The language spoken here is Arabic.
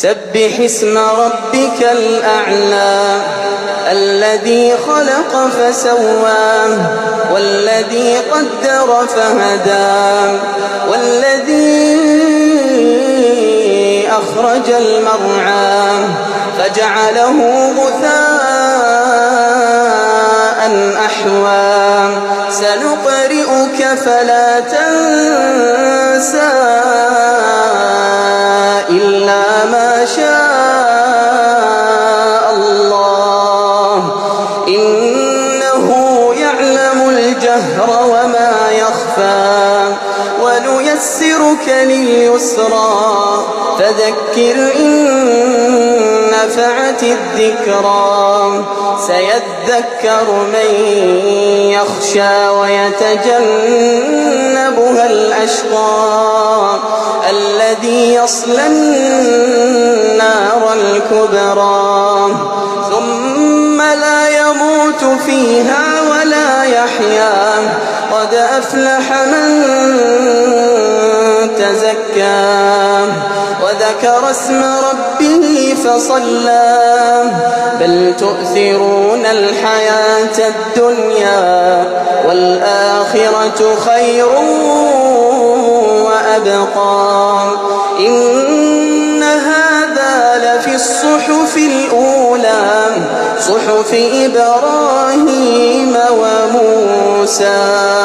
سبح اسم ربك الأعلى الذي خلق فسوى والذي قدر فهدى والذي أخرج المرعى فجعله غثاء أحوى سنقرئك فلا تنسى إلا ما شاء الله إنه يعلم الجهر وما يخفى ونيسرك لليسرى فذكر إن نفعت الذكرى سيذكر من يخشى ويتجنبها الأشقى الذي يصلى النار الكبرى ثم لا يموت فيها ولا يحيا قد أفلح من تزكى وذكر اسم ربه فصلى بل تؤثرون الحياة الدنيا والآخرة خير وأبقى إن هذا لفي الصحف الأولى صحف إبراهيم وموسى.